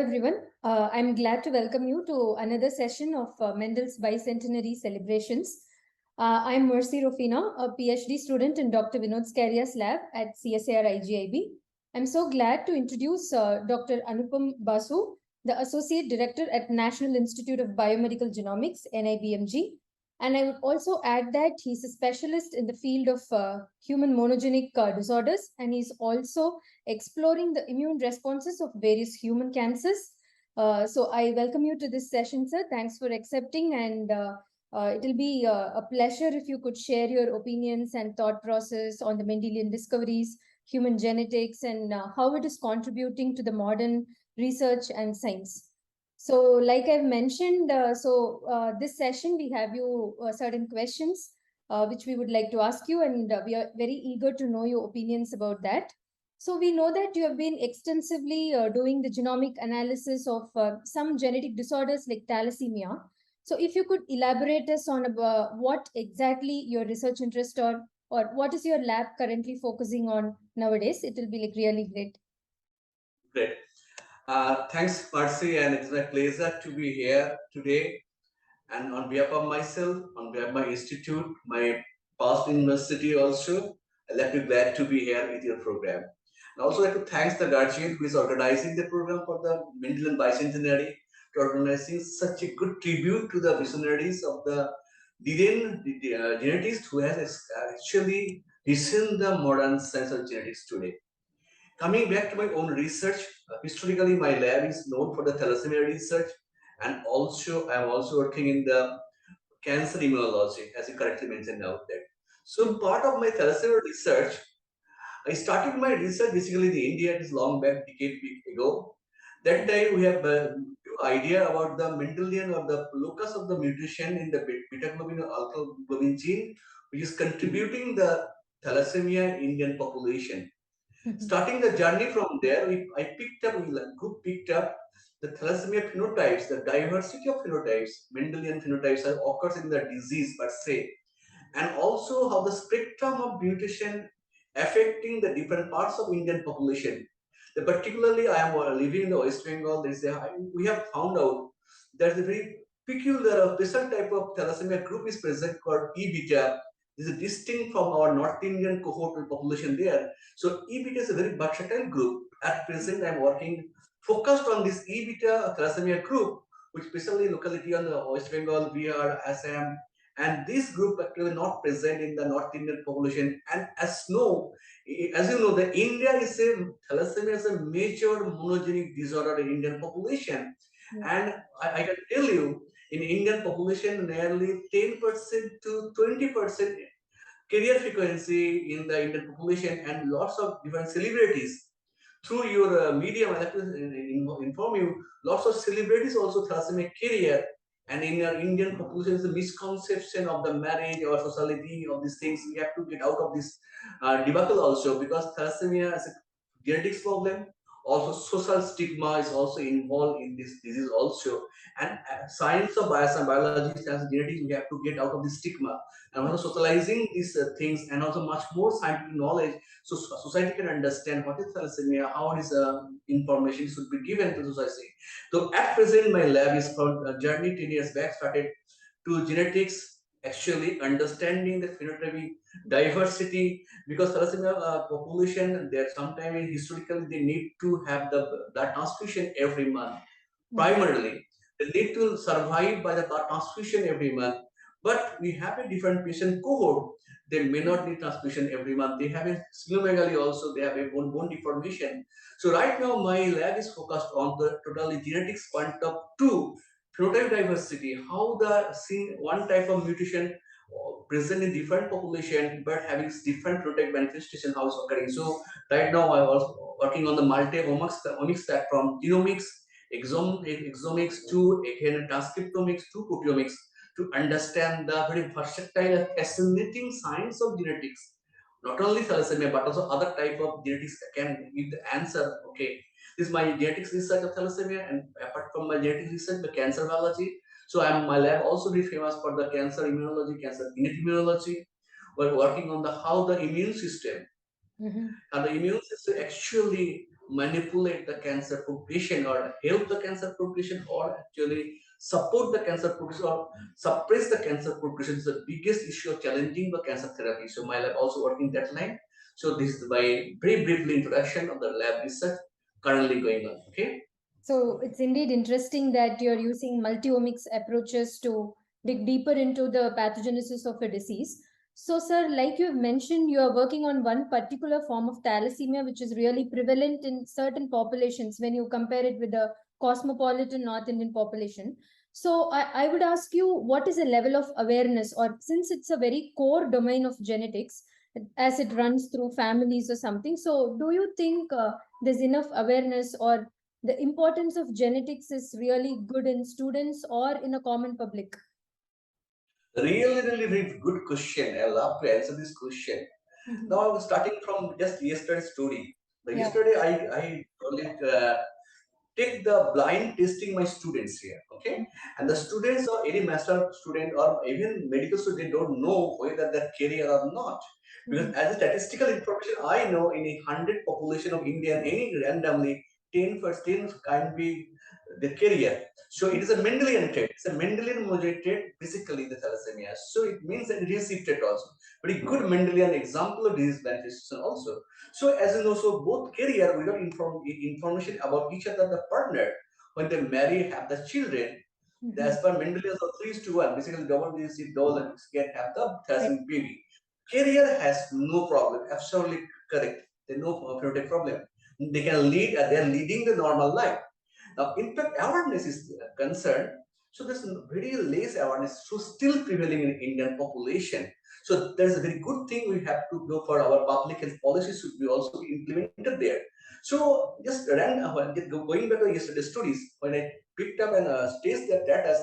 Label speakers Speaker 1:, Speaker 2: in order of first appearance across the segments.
Speaker 1: everyone. I'm glad to welcome you to another session of Mendel's Bicentenary Celebrations. I'm Mercy Rofina, a PhD student in Dr. Vinod Skaria's lab at CSIR IGIB. I'm so glad to introduce Dr. Anupam Basu, the Associate Director at National Institute of Biomedical Genomics, NIBMG. And I would also add that he's a specialist in the field of human monogenic disorders, and he's also exploring the immune responses of various human cancers. So I welcome you to this session, sir. Thanks for accepting, and it will be a pleasure if you could share your opinions and thought process on the Mendelian discoveries, human genetics, and how it is contributing to the modern research and science. So like I've mentioned, this session we have you certain questions which we would like to ask you, and we are very eager to know your opinions about that. So we know that you have been extensively doing the genomic analysis of some genetic disorders like thalassemia. So if you could elaborate us on what exactly your research interest or what is your lab currently focusing on nowadays, it will be like really great.
Speaker 2: Great. Thanks, Marcy, and it's my pleasure to be here today. And on behalf of myself, on behalf of my institute, my past university also, I'd like to be glad to be here with your program. And also like to thank the guardian who is organizing the program for the Mendelian Bicentenary, to organizing such a good tribute to the visionaries of the geneticists who has actually listened the modern science of genetics today. Coming back to my own research, historically my lab is known for the thalassemia research, and also I'm also working in the cancer immunology, as you correctly mentioned out there. So part of my thalassemia research, I started my research basically in India. It is long back, decade ago. That time we have idea about the Mendelian or the locus of the mutation in the beta globin or alpha globin gene, which is contributing the thalassemia Indian population. Starting the journey from there, group picked up the thalassemia phenotypes, the diversity of phenotypes, Mendelian phenotypes that occurs in the disease per se, and also how the spectrum of mutation affecting the different parts of Indian population. Particularly, I am living in the West Bengal. We have found out there's a very peculiar, special type of thalassemia group is present called E beta. This is distinct from our North Indian cohort population there. So E beta is a very versatile group. At present, I'm working focused on this E beta thalassemia group, which specially locality on the West Bengal, Bihar, Assam, and this group actually not present in the North Indian population. And as you know, the India is thalassemia is a major monogenic disorder in Indian population, and I can tell you, in Indian population, nearly 10% to 20% carrier frequency in the Indian population, and lots of different celebrities. Through your medium, I like to inform you, lots of celebrities also thalassemia carrier. And in our Indian population, the misconception of the marriage or sociality of these things, we have to get out of this debacle also, because thalassemia is a genetics problem. Also, social stigma is also involved in this disease also. And science of biology, science of genetics, we have to get out of this stigma. And also socializing these things, and also much more scientific knowledge, so society can understand what is thalassemia, how is information should be given to society. So at present, my lab is called journey 10 years back started to genetics, actually understanding the phenotypic diversity, because thalassemia population, there sometimes historically they need to have the blood transfusion every month. Primarily, they need to survive by the blood transfusion every month. But we have a different patient cohort. They may not need transfusion every month. They have a splenomegaly also. They have a bone deformation. So right now, my lab is focused on the totally genetics point of two, phenotype diversity, how the one type of mutation present in different population but having different phenotype manifestation, how it's occurring. So right now I was working on the multi-omics platform, genomics, exomics to again transcriptomics to proteomics, to understand the very versatile, fascinating science of genetics. Not only thalassemia, but also other type of genetics can give the answer. Okay, this is my genetics research of thalassemia, and apart from my genetics research, the cancer biology. So my lab also very famous for the cancer immunology, cancer innate immunology. We're working on the how the immune system
Speaker 1: Mhm.
Speaker 2: And the immune system actually manipulate the cancer progression or help the cancer progression or actually support the cancer progression or suppress the cancer progression is the biggest issue of challenging the cancer therapy. So my lab also working that line. So this is my very briefly introduction of the lab research currently going on. Okay.
Speaker 1: So it's indeed interesting that you're using multi-omics approaches to dig deeper into the pathogenesis of a disease. So, sir, like you've mentioned, you are working on one particular form of thalassemia, which is really prevalent in certain populations when you compare it with the cosmopolitan North Indian population. So, I would ask you, what is the level of awareness, or since it's a very core domain of genetics, as it runs through families or something? So, do you think there's enough awareness, or the importance of genetics is really good in students or in a common public?
Speaker 2: Really, really, really good question. I love to answer this question.
Speaker 1: Mhm.
Speaker 2: Now, starting from just yesterday's story. The
Speaker 1: Yeah.
Speaker 2: yesterday I call it take the blind testing my students here, okay? And the students or any master student or even medical student, they don't know whether they're career or not. Because
Speaker 1: Mhm.
Speaker 2: as a statistical information, I know in a 100 population of India, any randomly 10 can be the career. So it is a Mendelian trait. It's a Mendelian motor trait, basically the thalassemia. So it means that it is shifted also. Very good Mendelian example of disease manifestation also. So as you know, so both career without information about each other, the partner, when they marry, have the children,
Speaker 1: Mhm.
Speaker 2: as per Mendelian, so 3:1, basically double digit double can have the
Speaker 1: Right.
Speaker 2: thalassemia baby. Career has no problem, absolutely correct. There's no phenotypic problem. They can lead, they're leading the normal life. Now, in fact, awareness is concerned. So there's very less awareness, so still prevailing in Indian population. So there's a very good thing we have to go for our public health policies should be also be implemented there. So just going back to yesterday's stories, when I picked up and staged that data,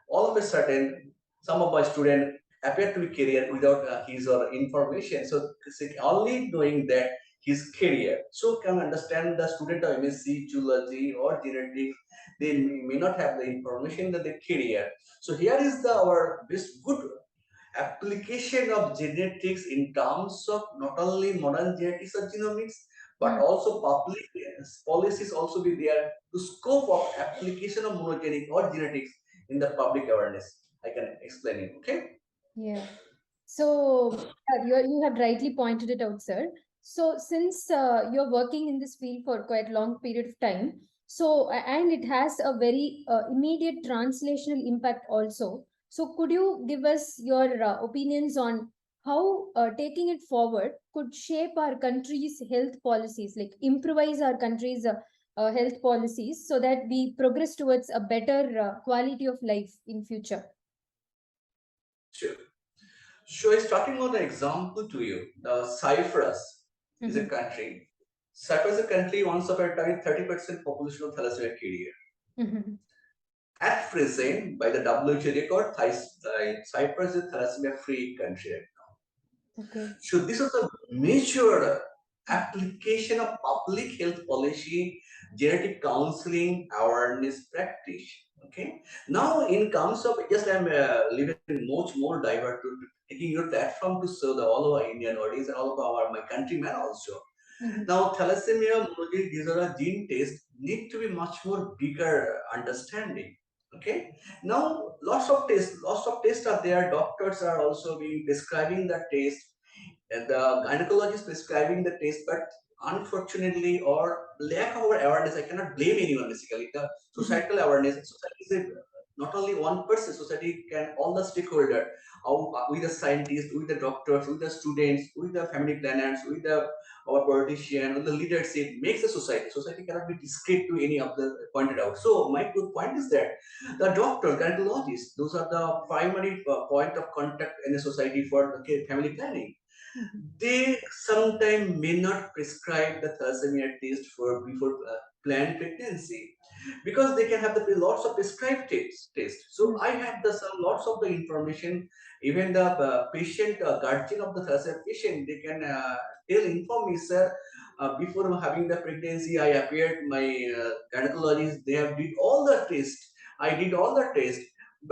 Speaker 2: all of a sudden, some of my students appear to be career without his or information. So only knowing that his career. So can understand the student of MSc, geology or genetics, they may not have the information that they career. So here is the our best good application of genetics in terms of not only modern genetics or genomics, but
Speaker 1: Mm.
Speaker 2: also public policies also be there to scope of application of monogenic or genetics in the public awareness. I can explain it. Okay.
Speaker 1: Yeah. So you have rightly pointed it out, sir. So since you're working in this field for quite a long period of time, so and it has a very immediate translational impact also. So could you give us your opinions on how taking it forward could shape our country's health policies, like improvise our country's health policies, so that we progress towards a better quality of life in future?
Speaker 2: Sure. So starting with an example to you, the Cyprus is a
Speaker 1: Mhm.
Speaker 2: country. Cyprus is a country once upon a time 30% population of thalassemia carrier.
Speaker 1: Mhm.
Speaker 2: At present, by the WHO record, Cyprus is a thalassemia-free country.
Speaker 1: Okay.
Speaker 2: So this is a major application of public health policy, genetic counseling, awareness practice. Okay. Now in terms of just I'm leaving much more divert to taking your platform to serve the all of our Indian audience and all of our my countrymen also.
Speaker 1: Mhm.
Speaker 2: Now, thalassemia, monogenetic disorder gene test need to be much more bigger understanding. Okay. Now, lots of tests are there. Doctors are also being prescribing the test, and the gynecologist prescribing the test. But unfortunately, or lack of awareness, I cannot blame anyone. Basically, the
Speaker 1: Mhm.
Speaker 2: societal awareness. Society is not only one person. Society can all the stakeholder, with the scientists, with the doctors, with the students, with the family planners, with the our politician, with the leadership, makes a society. Society cannot be discreet to any of the pointed out. So my good point is that the doctor, gynecologists, those are the primary point of contact in a society for family planning.
Speaker 1: Mhm.
Speaker 2: They sometimes may not prescribe the thalassemia test for before planned pregnancy because they can have the lots of prescribed test. So
Speaker 1: Mhm.
Speaker 2: I have the some lots of the information. Even the patient guardian of the thalassemia patient, they can inform me, sir. Before having the pregnancy, I appeared my gynecologist. They have did all the tests. I did all the tests,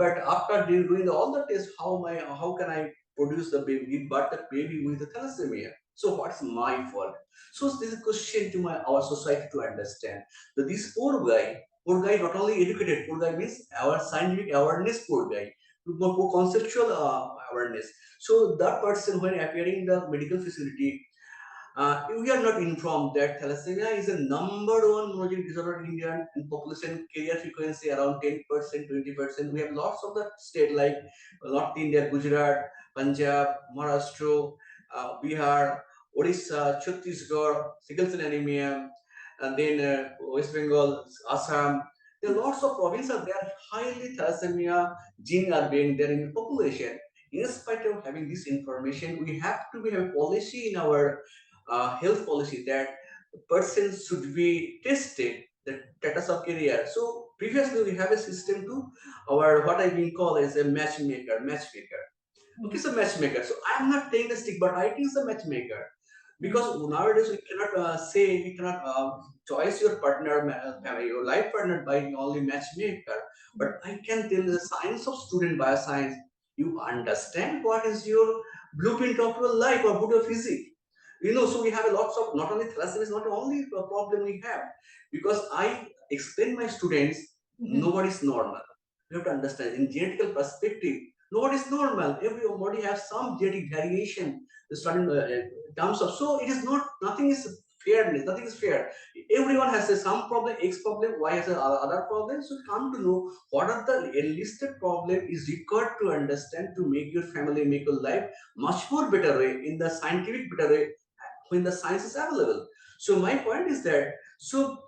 Speaker 2: but after doing all the tests, how can I produce the baby, give birth the baby with the thalassemia? So what's my fault? So this is a question to our society to understand. That this poor guy not only educated, poor guy means our scientific awareness, poor guy, more conceptual awareness. So that person when appearing in the medical facility, we are not informed that thalassemia is a number one monogenic disorder in India and population carrier frequency around 10%, 20%. We have lots of the state like North India, Gujarat, Punjab, Maharashtra, Bihar, Odisha, Chhattisgarh, sickle cell anemia, and then West Bengal, Assam. There are lots of provinces there highly thalassemia gene are being there in the population. In spite of having this information, we have to have a policy in our health policy that persons should be tested the status of career. So previously we have a system to our what I will call as a matchmaker. Okay, so matchmaker. So I am not taking the stigmatizing is a matchmaker because nowadays we cannot say we cannot choice your partner, your life partner by only matchmaker. But I can tell the science of student bioscience. You understand what is your blueprint of your life or your physics. So we have a lots of not only thalassemia is not the only problem we have because I explain my students nobody is normal. You have to understand in genetical perspective nobody is normal. Everybody has some genetic variation. The certain terms of so it is not nothing is fairness. Nothing is fair. Everyone has some problem, X problem, Y has other problem. So come to know what are the enlisted problem is required to understand to make your family, make your life much more better way in the scientific better way when the science is available. So my point is that so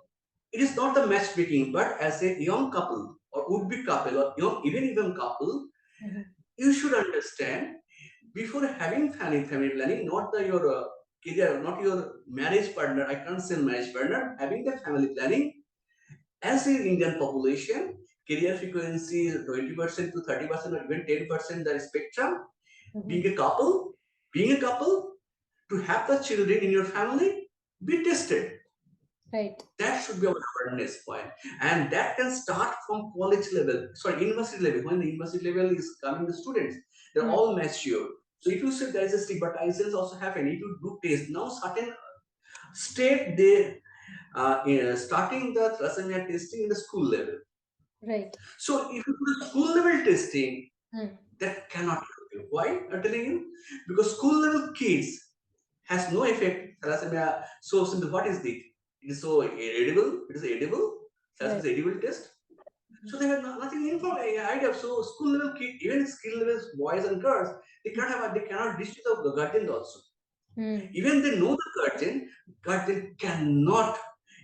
Speaker 2: it is not the matchmaking, but as a young couple or would-be couple or even couple, you should understand before having family planning, not your career, not your marriage partner. I can't say marriage partner. Having the family planning as in Indian population, career frequency is 20% to 30% or even 10% the spectrum. Being a couple, being a couple, to have the children in your family, be tested.
Speaker 1: Right.
Speaker 2: That should be our awareness point. And that can start from college level, sorry, university level. When the university level is coming, the students, they're all mature. So if you say there is a stigmatization also happen, if you do test, now certain state they starting the thalassemia testing in the school level.
Speaker 1: Right.
Speaker 2: So if you do school level testing, that cannot help you. Why? I'm telling you, because school level kids has no effect. Thalassemia. So simple. What is it? It is so edible. It is edible. Thalassemia is edible test. So they have nothing info idea. So school level kid, even skill levels, boys and girls, they cannot reach to the guardian also. Even they know the guardian cannot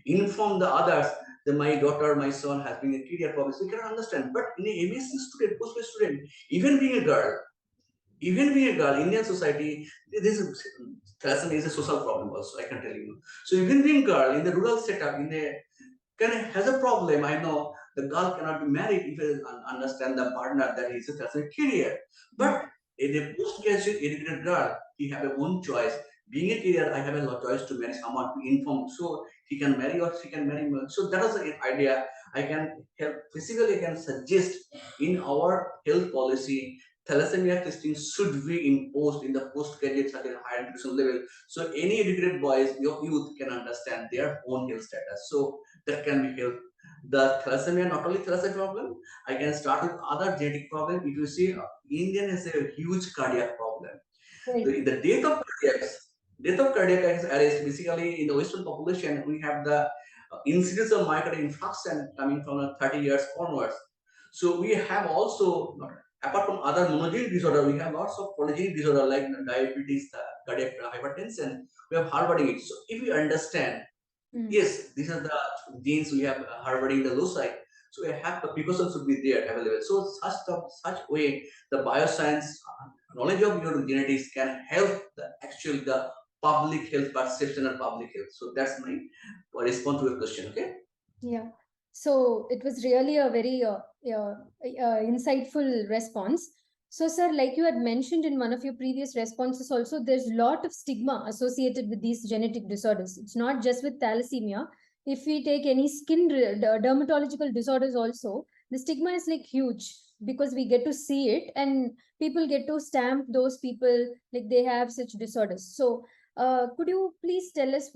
Speaker 2: inform the others that my daughter, my son has been a career problem. So they cannot understand. But in a MSc student, post student, even being a girl, Indian society, this is thalassemia is a social problem also, I can tell you. So even being girl in the rural setup, in a has a problem. I know the girl cannot be married if you understand the partner that is a thalassemia career. But in a post-graduate educated girl, he have a own choice. Being a career, I have a lot choice to marry someone to inform. So he can marry or she can marry me. So that is the idea. I can help physically I can suggest in our health policy thalassemia testing should be imposed in the postgraduate and higher education level. So any educated boys, your youth can understand their own health status. So that can be helped. The thalassemia, not only thalassemia problem, I can start with other genetic problem. If you see, Indian has a huge cardiac problem.
Speaker 1: Right.
Speaker 2: The death of cardiac arrest, basically in the Western population, we have the incidence of myocardial infarction coming from 30 years onwards. So we have also, apart from other monogenic disorder, we have lots of polygenic disorder like diabetes, cardiac hypertension. We have harboring it. So if we understand, yes, these are the genes we have harboring the loci. So we have the precautions should be there available. So such way the bioscience knowledge of your genetics can help the public health perception and public health. So that's my response to your question. Okay.
Speaker 1: Yeah. So it was really a very insightful response. So, sir, like you had mentioned in one of your previous responses, also there's a lot of stigma associated with these genetic disorders. It's not just with thalassemia. If we take any dermatological disorders, also the stigma is like huge because we get to see it and people get to stamp those people like they have such disorders. So Could you please tell us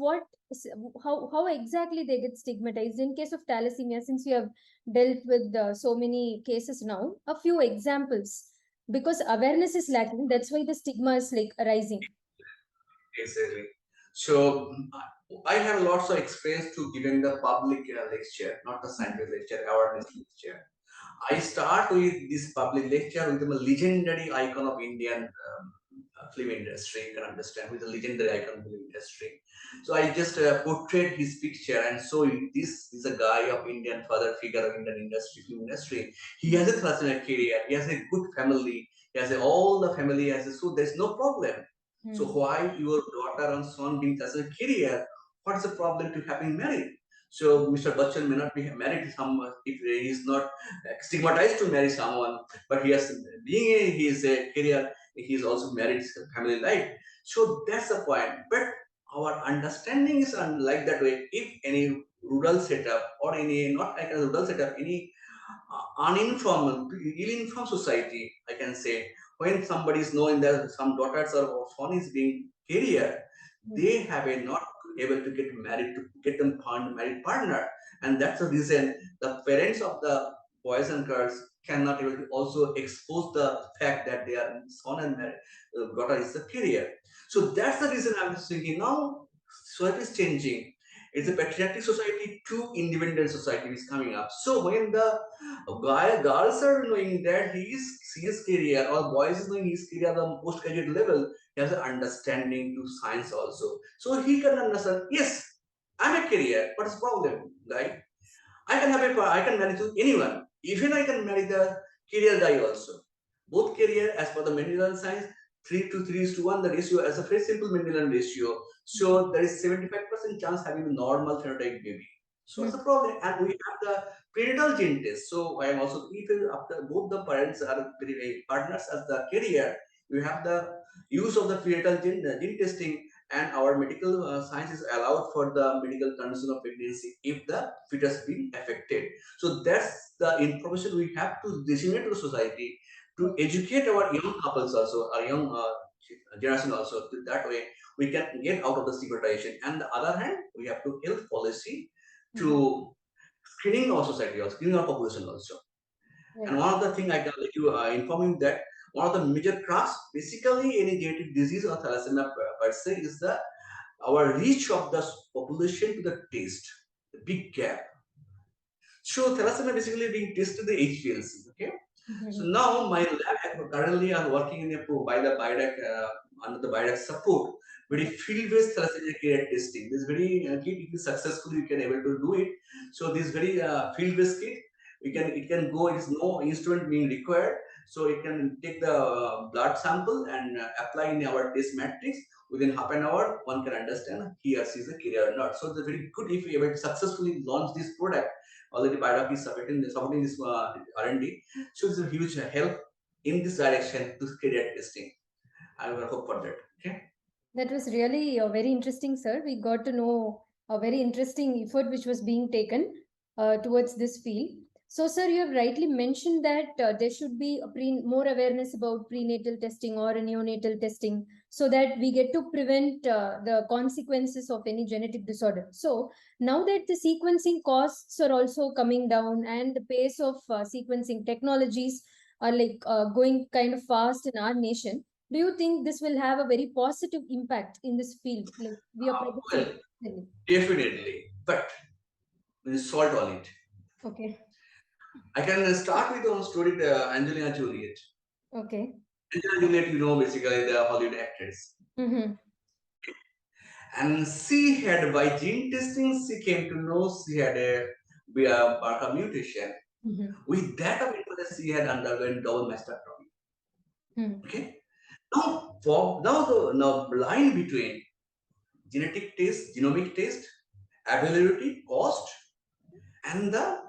Speaker 1: how exactly they get stigmatized in case of thalassemia? Since you have dealt with so many cases now, a few examples, because awareness is lacking. That's why the stigma is like rising.
Speaker 2: Exactly. So I have lots of experience to giving the public lecture, not the scientific lecture, awareness lecture. I start with this public lecture with a legendary icon of Indian film industry. You can understand, with a legendary icon of film industry. So I just portrayed his picture and so this is a guy of Indian father figure of Indian industry, film industry. He has a thalassemia career. He has a good family. He has all the family has a, so there's no problem. So why your daughter and son being as a career? What is the problem to having married? So Mr. Bachchan may not be married to someone if he is not stigmatized to marry someone, but he has being he is a career, he is also married family life. So that's the point. But our understanding is unlike that way. If any rural setup or any not like a rural setup, any uninformed, ill-informed society, I can say, when somebody is knowing that some daughters or son is being career, they have a not able to get married to get them find married partner, and that's the reason the parents of the boys and girls cannot able to also expose the fact that they are son and married, daughter is the career. So that's the reason I'm thinking now society is changing. It's a patriarchal society to independent society is coming up. So when the girls are knowing that his career or boys is knowing his career at the postgraduate level, he has an understanding to science also. So he can understand, yes, I'm a career, what's the problem? Right? I can marry to anyone. Even I can marry the career guy also. Both career as per the Mendelian science, 3 to 3 is to 1, the ratio as a very simple Mendelian ratio. So there is 75% chance having a normal phenotype baby. So what's the problem? And we have the prenatal gene test. So I am also, if after both the parents are partners as the career, we have the use of the prenatal gene testing, and our medical science is allowed for the medical condition of pregnancy if the fetus being affected. So that's the information we have to disseminate to the society to educate our young couples also, our young generation also. That way we can get out of the stigmatization. And the other hand, we have to health policy to screening our society or screening our population also. And one of the thing I can let you inform you that one of the major crux, basically any genetic disease or thalassemia per se, is the our reach of the population to the test, the big gap. So thalassemia basically being tested the HPLC. Okay. So now my lab currently are working in a by the BIDAC under the BIDAC support, very field-based thalassemia care testing. This very kit, if you successfully you can able to do it. So this very field-based kit, it can go. It is no instrument being required. So it can take the blood sample and apply in our test matrix. Within half an hour, one can understand he or she is a carrier or not. So it's very good if you able to successfully launch this product. Already BIDAC is supporting this R&D. So it's a huge help in this direction to career testing. I will hope for that. Okay.
Speaker 1: That was really very interesting, sir. We got to know a very interesting effort which was being taken towards this field. So, sir, you have rightly mentioned that there should be more awareness about prenatal testing or neonatal testing so that we get to prevent the consequences of any genetic disorder. So, now that the sequencing costs are also coming down and the pace of sequencing technologies are like going kind of fast in our nation, do you think this will have a very positive impact in this field like we are
Speaker 2: Well,
Speaker 1: predicting?
Speaker 2: definitely, but with salt on it.
Speaker 1: Okay.
Speaker 2: I can start with one story, the Angelina Jolie.
Speaker 1: Okay.
Speaker 2: Angelina Jolie, you know, basically the Hollywood actress.
Speaker 1: Mm-hmm.
Speaker 2: And she had, by gene testing, she came to know she had a BRCA mutation.
Speaker 1: Mm-hmm.
Speaker 2: With that of interest, she had undergone double mastectomy.
Speaker 1: Mm-hmm.
Speaker 2: Okay. Now the line between genetic test, genomic test, availability, cost, and the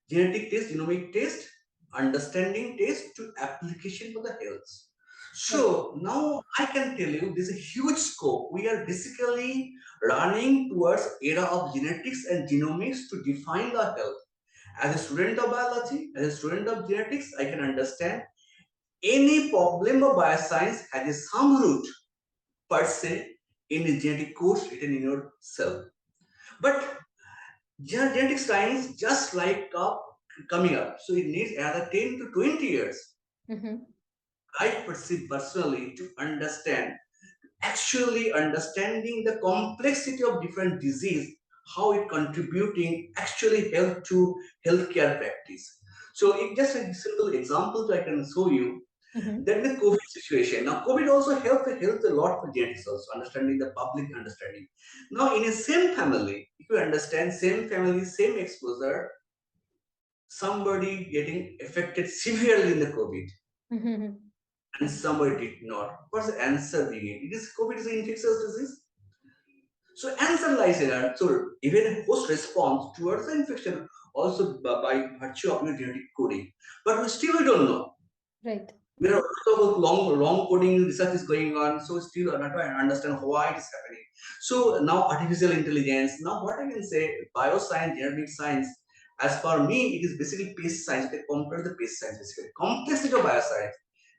Speaker 2: genetic test, genomic test, understanding test to application for the health.
Speaker 1: Right.
Speaker 2: So now I can tell you there's a huge scope. We are basically running towards era of genetics and genomics to define the health. As a student of biology, as a student of genetics, I can understand any problem of bioscience has some root per se in the genetic codes written in your cell. But genetic science just like coming up, so it needs another 10 to 20 years. I perceive personally to understand, actually understanding the complexity of different disease, how it contributing actually help to healthcare practice. So it just a simple example that I can show you. That the COVID situation. Now, COVID also helped a lot for genetics, also understanding the public understanding. Now, in a same family, if you understand same family, same exposure, somebody getting affected severely in the COVID, and somebody did not. What's the answer being? It is COVID is an infectious disease. So answer lies in that. So even a host response towards the infection also by virtue of your genetic coding. But we still don't know.
Speaker 1: Right.
Speaker 2: There are also long coding research is going on, so still not to understand why it is happening. So now artificial intelligence. Now what I can say, bioscience, genetic science. As for me, it is basically pest science. They compare the pest science basically. Complexity of bioscience,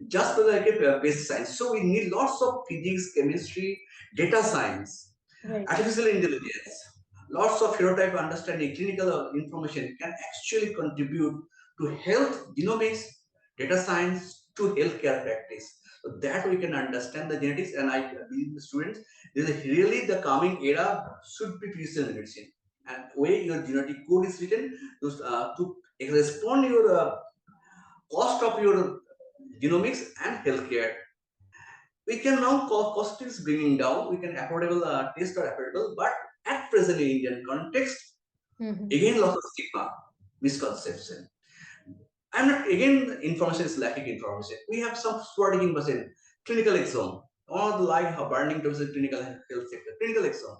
Speaker 2: just like a pest science. So we need lots of physics, chemistry, data science,
Speaker 1: Right.
Speaker 2: artificial intelligence. Lots of phenotype understanding, clinical information can actually contribute to health genomics, data science to healthcare practice. So that we can understand the genetics, and I believe the students, this is really the coming era should be precision medicine. And way your genetic code is written to respond your cost of your genomics and healthcare. We can now cost is bringing down. We can affordable test are affordable, but at present in Indian context, again lots of stigma, misconception. I'm not, again, information is lacking information. We have some sporting information, clinical exam, all the like burning towards the clinical health sector, clinical exam.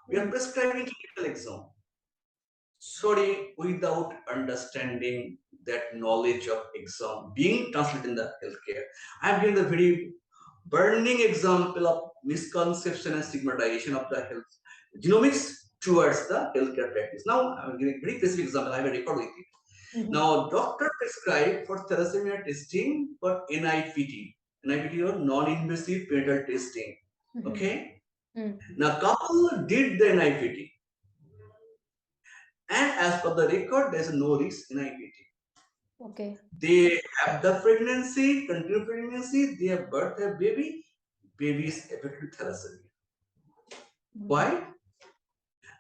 Speaker 2: We are prescribing clinical exam. Sorry, without understanding that knowledge of exam being translated in the healthcare. I'm giving the very burning example of misconception and stigmatization of the health genomics towards the healthcare practice. Now, I'm giving a very specific example. I have a record with it. Now, doctor prescribed for thalassemia testing for NIPT. NIPT or non-invasive prenatal testing. Okay. Now, couple did the NIPT, and as per the record, there is no risk in NIPT.
Speaker 1: Okay.
Speaker 2: They have the pregnancy, continue pregnancy, they have birth a baby, baby is affected with thalassemia. Why?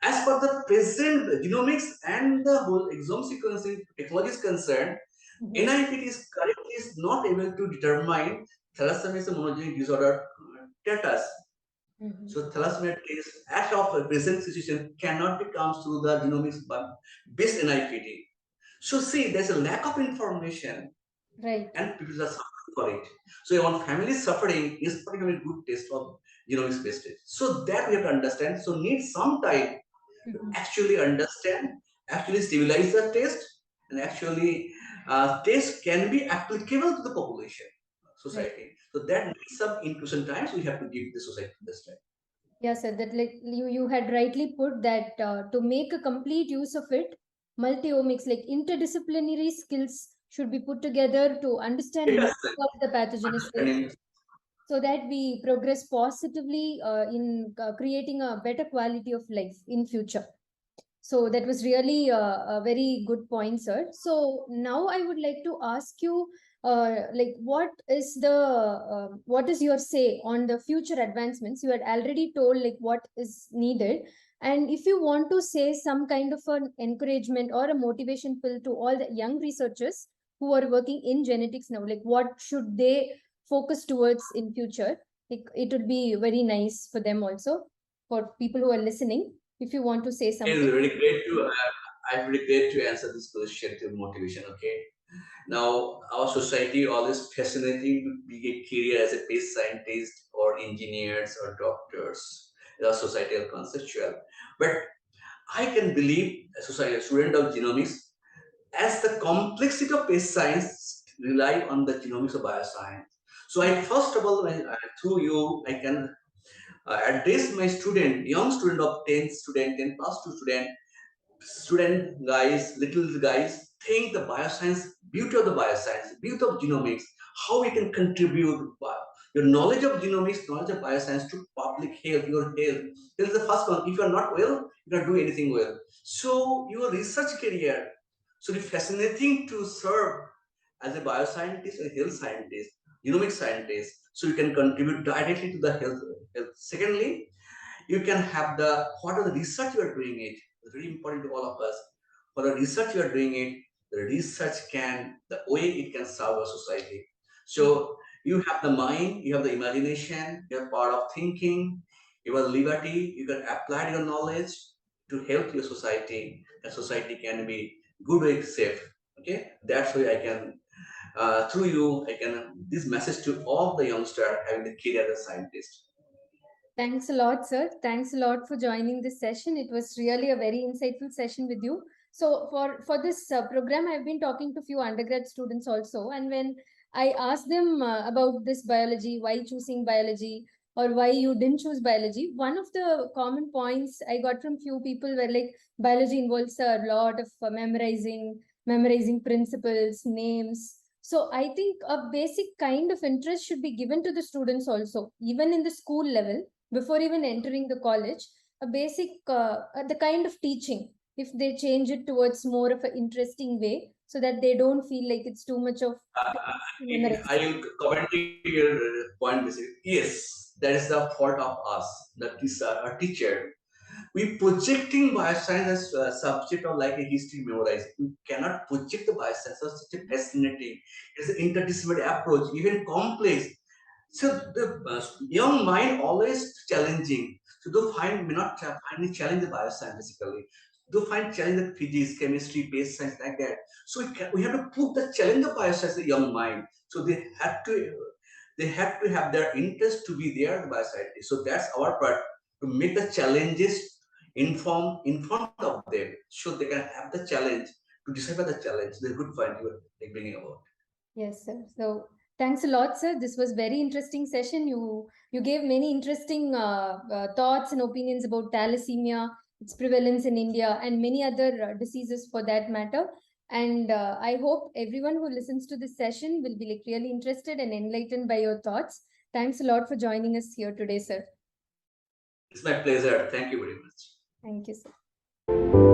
Speaker 2: As per the present genomics and the whole exome sequencing technology is concerned, NIPT is currently is not able to determine thalassemia is a monogenic disorder status. So thalassemia test at of present situation cannot be come through the genomics based NIPT. So see, there's a lack of information,
Speaker 1: right,
Speaker 2: and people are suffering for it. So when family is suffering, is particularly a good test of genomics based test. So that we have to understand. So need some time to actually understand, actually stabilize the test, and actually test can be applicable to the population, society. Right. So that needs some inclusion times we have to give the society this time.
Speaker 1: Yeah, sir, that like you had rightly put that to make a complete use of it, multi-omics, like interdisciplinary skills should be put together to understand
Speaker 2: Yes,
Speaker 1: what the pathogenesis is, so that we progress positively in creating a better quality of life in future. So that was really a very good point, sir. So now I would like to ask you, like, what is your say on the future advancements? You had already told like what is needed, and if you want to say some kind of an encouragement or a motivation pill to all the young researchers who are working in genetics now, like what should they focus towards in future? Like, it would be very nice for them also, for people who are listening, if you want to say
Speaker 2: It's
Speaker 1: something.
Speaker 2: very great to. I'm very great to answer this question to motivation. Okay. Now, our society always fascinating to be a career as a base scientist or engineers or doctors. The societal conceptual, but I can believe a society, a student of genomics, as the complexity of base science rely on the genomics of bioscience. So I first of all, through you, I can address my student, young student of 10 student, 10 plus 2 student guys, little guys, think the bioscience, beauty of the bioscience, beauty of genomics, how we can contribute Your knowledge of genomics, knowledge of bioscience to public health, your health. Health is the first one. If you are not well, you cannot do anything well. So your research career should be fascinating to serve as a bioscientist, a health scientist, genomic scientist, so you can contribute directly to the health. Secondly, you can have the what are the research you are doing it. It's very important to all of us. For the research you are doing it, the research can the way it can serve a society. So you have the mind, you have the imagination, you have power of thinking, you have liberty, you can apply your knowledge to help your society, and society can be good way safe. Okay, that's why I can through you I can this message to all the youngster having the career as a scientist.
Speaker 1: Thanks a lot, sir. Thanks a lot for joining this session. It was really a very insightful session with you. So for this program, I've been talking to few undergrad students also, and when I asked them about this biology, why choosing biology, or why you didn't choose biology, one of the common points I got from few people were like biology involves a lot of memorizing principles, names. So I think a basic kind of interest should be given to the students also, even in the school level before even entering the college, a basic the kind of teaching, if they change it towards more of an interesting way, so that they don't feel like it's too much of memorize.
Speaker 2: I will comment your point. Basically, yes, that is the fault of us, that is a teacher. We projecting bioscience as a subject of like a history memorizing. We cannot project the bioscience as such a fascinating. It's an interdisciplinary approach, even complex. So the young mind always challenging. So do find may not find challenge the bioscience basically. Do find challenge the physics, chemistry, base science like that. So we have to put the challenge of bioscience in the young mind. So they have to have their interest to be there, the bioscientist. So that's our part to make the challenges inform in front of them, so they can have the challenge to decipher the challenge. The good point you are like, bringing about.
Speaker 1: Yes, sir. So thanks a lot, sir. This was very interesting session. You gave many interesting thoughts and opinions about thalassemia, its prevalence in India, and many other diseases for that matter. And I hope everyone who listens to this session will be like really interested and enlightened by your thoughts. Thanks a lot for joining us here today, sir.
Speaker 2: It's my pleasure. Thank you very much.
Speaker 1: Thank you, sir.